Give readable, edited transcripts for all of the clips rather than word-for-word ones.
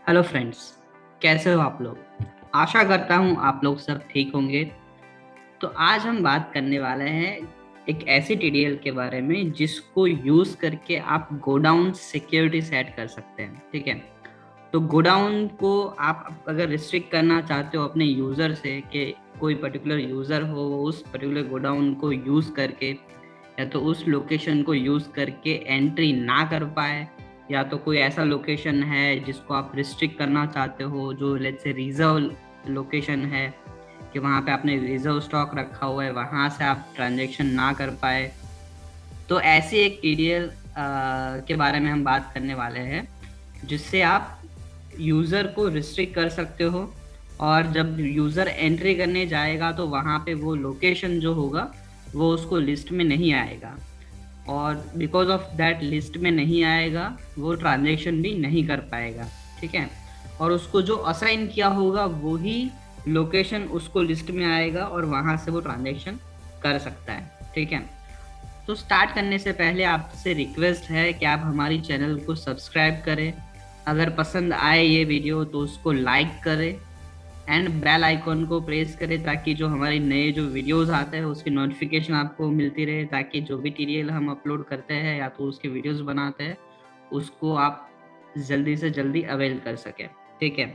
Hello friends, कैसे हो आप लोग। आशा करता हूँ आप लोग सब ठीक होंगे। तो आज हम बात करने वाले हैं एक ऐसी टीडीएल के बारे में जिसको यूज करके आप गोडाउन सिक्योरिटी सेट कर सकते हैं। ठीक है, तो गोडाउन को आप अगर रिस्ट्रिक्ट करना चाहते हो अपने यूजर से कि कोई पर्टिकुलर यूजर हो वो उस पर्टिकुलर गोडाउन को यूज करके या तो उस लोकेशन को यूज करके एंट्री ना कर पाए, या तो कोई ऐसा लोकेशन है जिसको आप रिस्ट्रिक्ट करना चाहते हो जो लेट्स से रिजर्व लोकेशन है कि वहाँ पे आपने रिजर्व स्टॉक रखा हुआ है, वहाँ से आप ट्रांजेक्शन ना कर पाए। तो ऐसी एक टीडीएल के बारे में हम बात करने वाले हैं जिससे आप यूज़र को रिस्ट्रिक्ट कर सकते हो। और जब यूज़र एंट्री करने जाएगा तो वहाँ पे वो लोकेशन जो होगा वो उसको लिस्ट में नहीं आएगा, और बिकॉज ऑफ दैट लिस्ट में नहीं आएगा वो ट्रांजेक्शन भी नहीं कर पाएगा। ठीक है, और उसको जो असाइन किया होगा वही लोकेशन उसको लिस्ट में आएगा और वहाँ से वो ट्रांजेक्शन कर सकता है। ठीक है, तो स्टार्ट करने से पहले आपसे रिक्वेस्ट है कि आप हमारी चैनल को सब्सक्राइब करें। अगर पसंद आए ये वीडियो तो उसको लाइक करें एंड बेल आइकॉन को प्रेस करें ताकि जो हमारे नए जो वीडियोस आते हैं उसकी नोटिफिकेशन आपको मिलती रहे, ताकि जो भी टीरियल हम अपलोड करते हैं या तो उसके वीडियोस बनाते हैं उसको आप जल्दी से जल्दी अवेल कर सकें। ठीक है,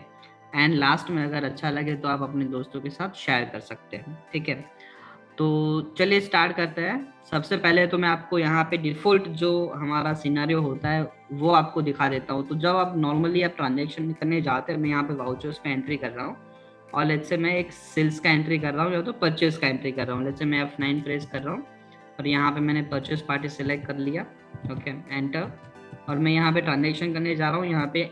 एंड लास्ट में अगर अच्छा लगे तो आप अपने दोस्तों के साथ शेयर कर सकते हैं। ठीक है, तो चलिए स्टार्ट करते हैं। सबसे पहले तो मैं आपको यहाँ पे डिफ़ॉल्ट जो हमारा सिनेरियो होता है वो आपको दिखा देता हूँ। तो जब आप नॉर्मली आप ट्रांजेक्शन करने जाते हैं, मैं यहाँ पे वाउचर्स पे एंट्री कर रहा हूँ और लेट्स से मैं एक सेल्स का एंट्री कर रहा हूँ या तो परचेस का एंट्री कर रहा हूँ। लेट्स से मैं F9 प्रेस कर रहा हूँ और यहाँ पे मैंने परचेस पार्टी सेलेक्ट कर लिया। Okay, enter. और मैं यहाँ पे ट्रांजेक्शन करने जा रहा हूँ। यहाँ पे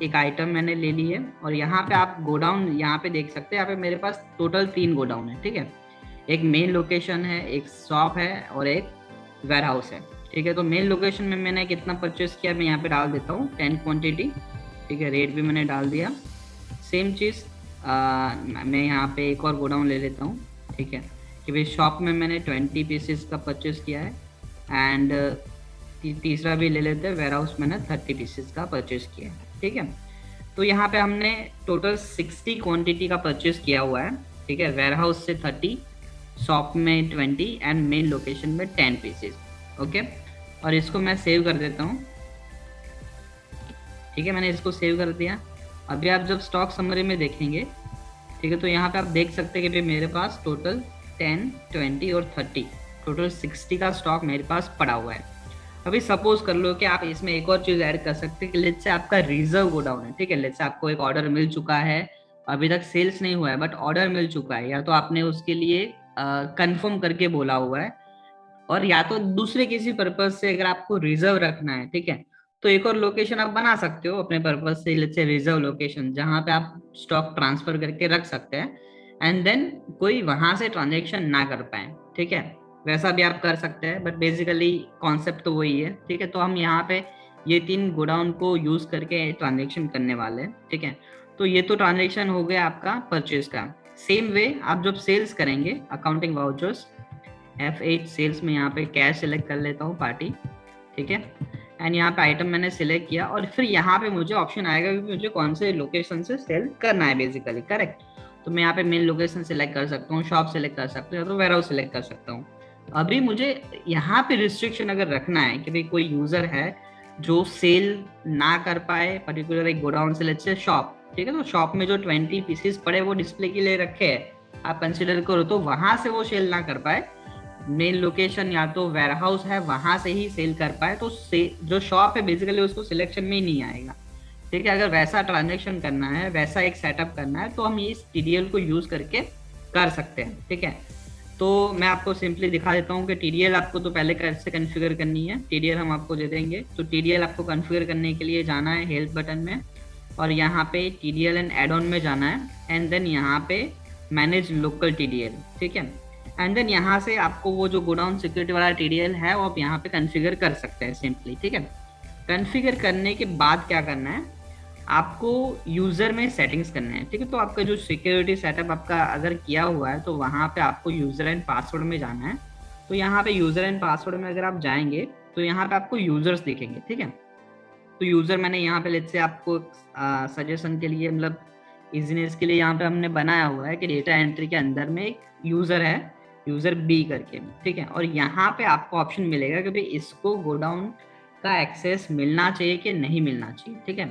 एक आइटम मैंने ले ली है और यहाँ पे आप गोडाउन यहाँ पे देख सकते हैं। यहाँ पे मेरे पास टोटल 3 गोडाउन है। ठीक है, एक मेन लोकेशन है, एक शॉप है और एक वेयर हाउस है। ठीक है, तो मेन लोकेशन में मैंने कितना परचेस किया मैं यहाँ पे डाल देता हूँ 10 क्वांटिटी। ठीक है, रेट भी मैंने डाल दिया। सेम चीज़ मैं यहाँ पे एक और गोडाउन ले लेता हूँ। ठीक है, कि भाई शॉप में मैंने 20 पीसेस का परचेस किया है एंड तीसरा भी ले लेते हैं, वेयर हाउस मैंने 30 पीसेस का परचेस किया है। ठीक है, तो यहाँ पे हमने टोटल 60 क्वांटिटी का परचेस किया हुआ है। ठीक है, वेयर हाउस से 30, शॉप में 20 एंड मेन लोकेशन में 10 पीसेस। ओके, और इसको मैं सेव कर देता हूँ। ठीक है, मैंने इसको सेव कर दिया। अभी आप जब स्टॉक समरी में देखेंगे, ठीक है, तो यहाँ पे आप देख सकते हैं कि भाई मेरे पास टोटल 10, 20 और 30, टोटल 60 का स्टॉक मेरे पास पड़ा हुआ है। अभी सपोज कर लो कि आप इसमें एक और चीज़ ऐड कर सकते हैं कि लेट्स से आपका रिजर्व गोडाउन है। ठीक है, लेट्स से आपको एक ऑर्डर मिल चुका है, अभी तक सेल्स नहीं हुआ है बट ऑर्डर मिल चुका है, या तो आपने उसके लिए कंफर्म करके बोला हुआ है, और या तो दूसरे किसी पर्पज से अगर आपको रिजर्व रखना है। ठीक है, तो एक और लोकेशन आप बना सकते हो अपने पर्पज से, लेट्स से रिजर्व लोकेशन जहां पे आप स्टॉक ट्रांसफर करके रख सकते हैं एंड देन कोई वहां से ट्रांजेक्शन ना कर पाए। ठीक है, वैसा भी आप कर सकते हैं बट बेसिकली कॉन्सेप्ट तो वही है। ठीक है, तो हम यहाँ पे ये 3 गोडाउन को यूज करके ट्रांजेक्शन करने वाले हैं। ठीक है, तो ये तो ट्रांजेक्शन हो गया आपका परचेज का। सेम वे आप जब सेल्स करेंगे, अकाउंटिंग वाउचर्स F8 सेल्स में यहाँ पे कैश सेलेक्ट कर लेता हूँ पार्टी। ठीक है, एंड यहाँ पे आइटम मैंने सिलेक्ट किया और फिर यहाँ पे मुझे ऑप्शन आएगा कि मुझे कौन से लोकेशन से सेल करना है बेसिकली, करेक्ट। तो मैं यहाँ पे मेन लोकेशन सेलेक्ट कर सकता हूँ, शॉप सेलेक्ट कर सकता हूँ, तो वेयर हाउस सेलेक्ट कर सकता हूँ। अभी मुझे यहाँ पे रिस्ट्रिक्शन अगर रखना है कि भाई कोई यूजर है जो सेल ना कर पाए पर्टिकुलर एक गोडाउन से, लेट्स से शॉप। ठीक है, तो शॉप में जो 20 पीसेस पड़े वो डिस्प्ले के लिए रखे हैं, आप कंसिडर करो, तो वहां से वो सेल ना कर पाए, मेन लोकेशन या तो वेयर हाउस है वहां से ही सेल कर पाए, तो जो शॉप है बेसिकली उसको सिलेक्शन में ही नहीं आएगा। ठीक है, अगर वैसा ट्रांजेक्शन करना है, वैसा एक सेटअप करना है, तो हम इस टीडीएल को यूज करके कर सकते हैं। ठीक है, तो मैं आपको सिंपली दिखा देता हूँ कि टीडीएल आपको तो पहले कैसे कॉन्फ़िगर करनी है। टीडीएल हम आपको दे देंगे, तो टीडीएल आपको कॉन्फ़िगर करने के लिए जाना है हेल्प बटन में और यहाँ पे टीडीएल एंड एड ऑन में जाना है एंड देन यहाँ पे मैनेज लोकल टीडीएल। ठीक है, एंड देन यहाँ से आपको वो जो गोडाउन सिक्योरिटी वाला टीडीएल है वो आप यहाँ पे कॉन्फ़िगर कर सकते हैं सिंपली। ठीक है, कॉन्फ़िगर करने के बाद क्या करना है, आपको यूज़र में सेटिंग्स करने हैं। ठीक है, तो आपका जो सिक्योरिटी सेटअप आपका अगर किया हुआ है तो वहाँ पे आपको यूज़र एंड पासवर्ड में जाना है। तो यहाँ पे यूज़र एंड पासवर्ड में अगर आप जाएंगे तो यहाँ पे आपको यूज़र्स दिखेंगे। ठीक है, तो यूजर मैंने यहाँ पे लेट्स से आपको सजेशन के लिए, मतलब इजीनेस के लिए यहाँ पे हमने बनाया हुआ है कि डेटा एंट्री के अंदर में एक यूजर है, यूजर बी करके, ठीक है। और यहाँ पे आपको ऑप्शन मिलेगा कि भाई इसको गोडाउन का एक्सेस मिलना चाहिए कि नहीं मिलना चाहिए, ठीक है।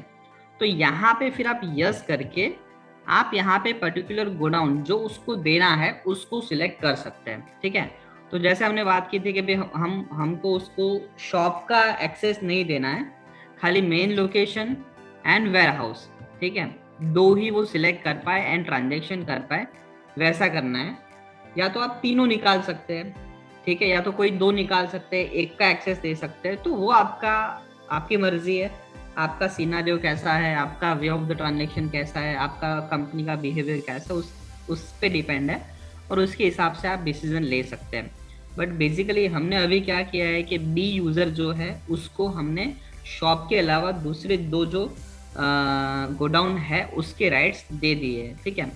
तो यहाँ पे फिर आप यस करके आप यहाँ पे पर्टिकुलर गोडाउन जो उसको देना है उसको सिलेक्ट कर सकते हैं, ठीक है। तो जैसे हमने बात की थी कि भाई हमको उसको शॉप का एक्सेस नहीं देना है, खाली main location and warehouse, ठीक है, दो ही वो सिलेक्ट कर पाए एंड ट्रांजेक्शन कर पाए, वैसा करना है। या तो आप तीनों निकाल सकते हैं, ठीक है, या तो कोई दो निकाल सकते हैं, एक का एक्सेस दे सकते हैं, तो वो आपकी मर्जी है। आपका सिनेरियो कैसा है, आपका वे ऑफ द ट्रांजेक्शन कैसा है, आपका कंपनी का बिहेवियर कैसा है, उस पे डिपेंड है, और उसके हिसाब से आप डिसीजन ले सकते हैं। बट बेसिकली हमने अभी क्या किया है कि बी यूज़र जो है उसको हमने शॉप के अलावा दूसरे दो जो गोडाउन है उसके राइट्स दे दिए हैं, ठीक है।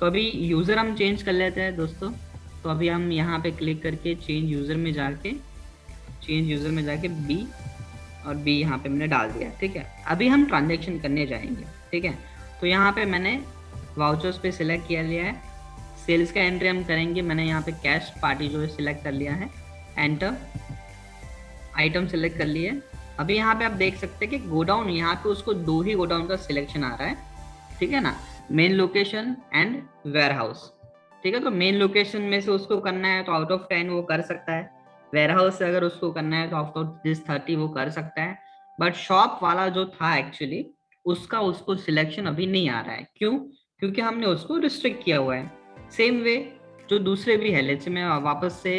तो अभी यूज़र हम चेंज कर लेते हैं दोस्तों। तो अभी हम यहाँ पे क्लिक करके चेंज यूज़र में जाके बी, और बी यहाँ पे मैंने डाल दिया, ठीक है। अभी हम ट्रांजेक्शन करने जाएंगे, ठीक है। तो यहाँ पे मैंने वाउचर्स पे सिलेक्ट किया लिया है, सेल्स का एंट्री हम करेंगे, मैंने यहाँ पे कैश पार्टी जो है सिलेक्ट कर लिया है, एंटर, आइटम सिलेक्ट कर लिए। अभी यहाँ पे आप देख सकते हैं कि गोडाउन, यहाँ पे उसको दो ही गोडाउन का सिलेक्शन आ रहा है, ठीक है ना, main location and warehouse, ठीक है। तो मेन लोकेशन में से उसको करना है तो आउट ऑफ 10 वो कर सकता है, वेयर हाउस से अगर उसको करना है तो आउट ऑफ दिस 30 वो कर सकता है। बट शॉप वाला जो था एक्चुअली उसको सिलेक्शन अभी नहीं आ रहा है, क्यों? क्योंकि हमने उसको रिस्ट्रिक्ट किया हुआ है। सेम वे जो दूसरे भी है, लेट्स मैं वापस से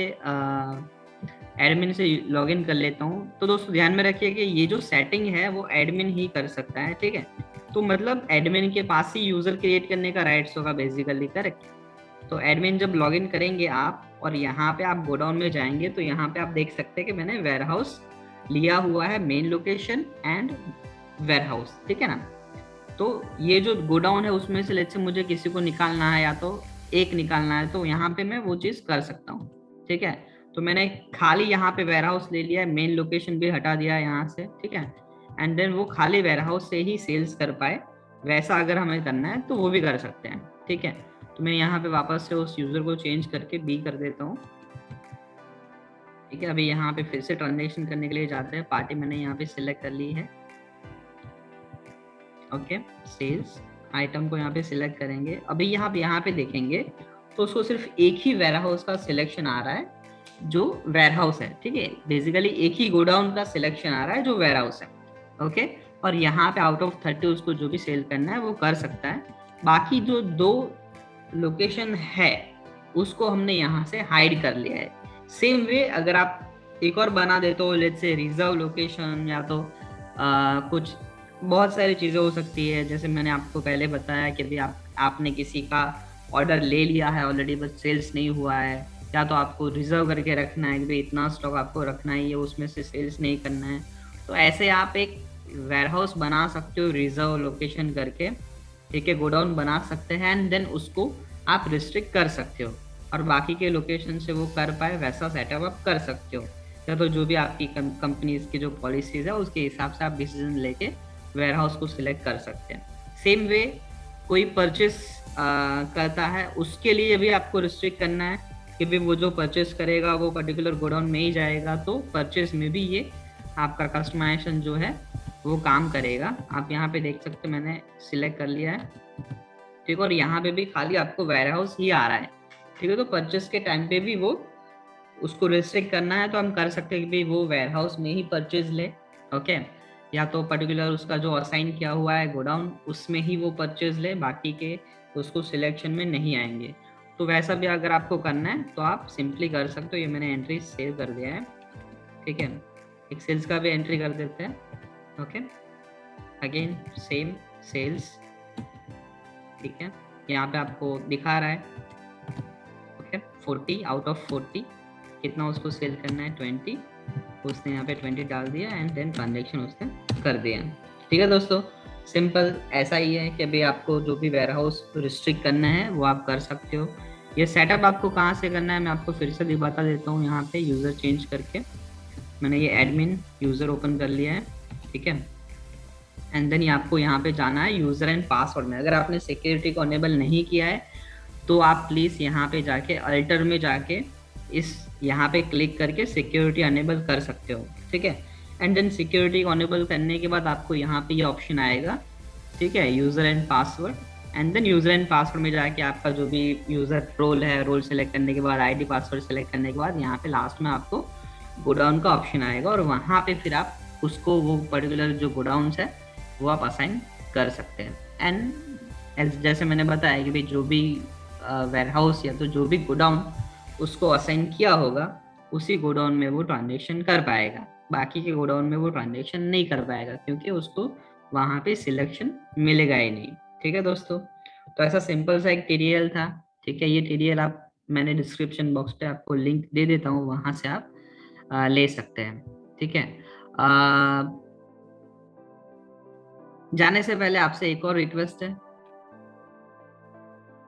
एडमिन से लॉगिन कर लेता हूँ। तो दोस्तों ध्यान में रखिए कि ये जो सेटिंग है वो एडमिन ही कर सकता है, ठीक है। तो मतलब एडमिन के पास ही यूजर क्रिएट करने का राइट्स होगा बेसिकली, करेक्ट। तो एडमिन जब लॉगिन करेंगे आप और यहाँ पे आप गोडाउन में जाएंगे तो यहाँ पे आप देख सकते हैं कि मैंने वेयर हाउस लिया हुआ है, main location and warehouse, ठीक है ना। तो ये जो गोडाउन है उसमें से लेट्स से मुझे किसी को निकालना है या तो एक निकालना है, तो यहाँ पे मैं वो चीज़ कर सकता हूँ, ठीक है। तो मैंने खाली यहाँ पे वेयर हाउस ले लिया है, मेन लोकेशन भी हटा दिया है यहाँ से, ठीक है। एंड देन वो खाली वेयर हाउस से ही सेल्स कर पाए, वैसा अगर हमें करना है तो वो भी कर सकते हैं, ठीक है। तो मैं यहाँ पे वापस से उस यूजर को चेंज करके बी कर देता हूँ, ठीक है। अभी यहाँ पे फिर से ट्रांजेक्शन करने के लिए जाते हैं, पार्टी मैंने यहाँ पे सिलेक्ट कर ली है, ओके। सेल्स आइटम को यहाँ पे सिलेक्ट करेंगे। अभी यहाँ पे देखेंगे तो उसको सिर्फ एक ही वेयर हाउस का सिलेक्शन आ रहा है जो वेयर हाउस है, ठीक है। बेसिकली एक ही गोडाउन का सिलेक्शन आ रहा है जो वेयर हाउस है, ओके। और यहाँ पे आउट ऑफ 30 उसको जो भी सेल करना है वो कर सकता है। बाकी जो दो लोकेशन है उसको हमने यहाँ से हाइड कर लिया है। सेम वे अगर आप एक और बना देते हो, लेट्स से रिजर्व लोकेशन, या तो कुछ बहुत सारी चीज़ें हो सकती है। जैसे मैंने आपको पहले बताया कि भी आपने किसी का ऑर्डर ले लिया है ऑलरेडी बस सेल्स नहीं हुआ है, या तो आपको रिजर्व करके रखना है कि भाई इतना स्टॉक आपको रखना ही है, उसमें से सेल्स नहीं करना है। तो ऐसे आप एक वेयर हाउस बना सकते हो रिजर्व लोकेशन करके, ठीक है, गोडाउन बना सकते हैं एंड देन उसको आप रिस्ट्रिक्ट कर सकते हो और बाकी के लोकेशन से वो कर पाए वैसा सेटअप आप कर सकते हो। या तो जो भी आपकी कंपनीज की जो पॉलिसीज है उसके हिसाब से आप डिसीजन लेके वेयर हाउस को सिलेक्ट कर सकते हैं। सेम वे कोई परचेस करता है उसके लिए भी आपको रिस्ट्रिक्ट करना है कि भी वो जो परचेस करेगा वो पर्टिकुलर गोडाउन में ही जाएगा, तो परचेस में भी ये आपका कस्टमाइजेशन जो है वो काम करेगा। आप यहाँ पे देख सकते हैं मैंने सिलेक्ट कर लिया है, ठीक है। और यहाँ पे भी खाली आपको वेयर हाउस ही आ रहा है, ठीक है। तो परचेस के टाइम पे भी वो उसको रिस्ट्रिक्ट करना है तो हम कर सकते हैं कि भाई वो वेयर हाउस में ही परचेज ले, ओके। या तो पर्टिकुलर उसका जो असाइन किया हुआ है गोडाउन उसमें ही वो परचेज ले, बाकी के उसको सिलेक्शन में नहीं आएंगे। तो वैसा भी अगर आपको करना है तो आप सिंपली कर सकते हो। ये मैंने एंट्री सेव कर दिया है, ठीक है। एक सेल्स का भी एंट्री कर देते हैं, ओके। अगेन सेम सेल्स, ठीक है। यहाँ पे आपको दिखा रहा है, ओके, 40 आउट ऑफ 40 कितना उसको सेल करना है, 20। उसने यहाँ पे 20 डाल दिया एंड देन ट्रांजेक्शन उसने कर दिया, ठीक है दोस्तों। सिंपल ऐसा ही है कि अभी आपको जो भी वेयर हाउस रिस्ट्रिक्ट करना है वो आप कर सकते हो। ये सेटअप आपको कहाँ से करना है मैं आपको फिर से भी बता देता हूँ। यहाँ पे यूज़र चेंज करके मैंने ये एडमिन यूज़र ओपन कर लिया है, ठीक है। एंड देन आपको यहाँ पे जाना है यूजर एंड पासवर्ड में। अगर आपने सिक्योरिटी को अनेबल नहीं किया है तो आप प्लीज यहाँ पे जाके अल्टर में जाके इस यहाँ पे क्लिक करके सिक्योरिटी अनेबल कर सकते हो, ठीक है। एंड देन सिक्योरिटी को अनेबल करने के बाद आपको यहाँ पे ये ऑप्शन आएगा, ठीक है, user and password. And then user and password में जाके आपका जो भी यूजर रोल है, रोल सेलेक्ट करने के बाद आईडी पासवर्ड सेलेक्ट करने के बाद यहाँ पे लास्ट में आपको गोडाउन का ऑप्शन आएगा, और वहाँ पे फिर आप उसको वो पर्टिकुलर जो गोडाउन है वो आप असाइन कर सकते हैं। एंड जैसे मैंने बताया कि भाई जो भी वेयर हाउस या तो जो भी गोडाउन उसको असाइन किया होगा उसी गोडाउन में वो ट्रांजेक्शन कर पाएगा, बाकी के गोडाउन में वो ट्रांजेक्शन नहीं कर पाएगा क्योंकि उसको वहां पे सिलेक्शन मिलेगा ही नहीं, ठीक है दोस्तों। तो ऐसा सिंपल सा एक टीडीएल था, ठीक है। ये टीडीएल आप, मैंने डिस्क्रिप्शन बॉक्स पे आपको लिंक दे देता हूँ, वहां से आप ले सकते हैं, ठीक है। जाने से पहले आपसे एक और रिक्वेस्ट है,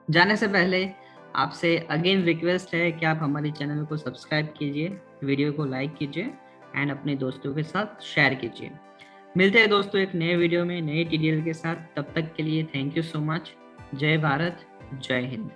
जाने से पहले आपसे अगेन रिक्वेस्ट है कि आप हमारे चैनल को सब्सक्राइब कीजिए, वीडियो को लाइक कीजिए एंड अपने दोस्तों के साथ शेयर कीजिए। मिलते हैं दोस्तों एक नए वीडियो में नए टीडीएल के साथ, तब तक के लिए थैंक यू सो मच। जय भारत, जय हिंद।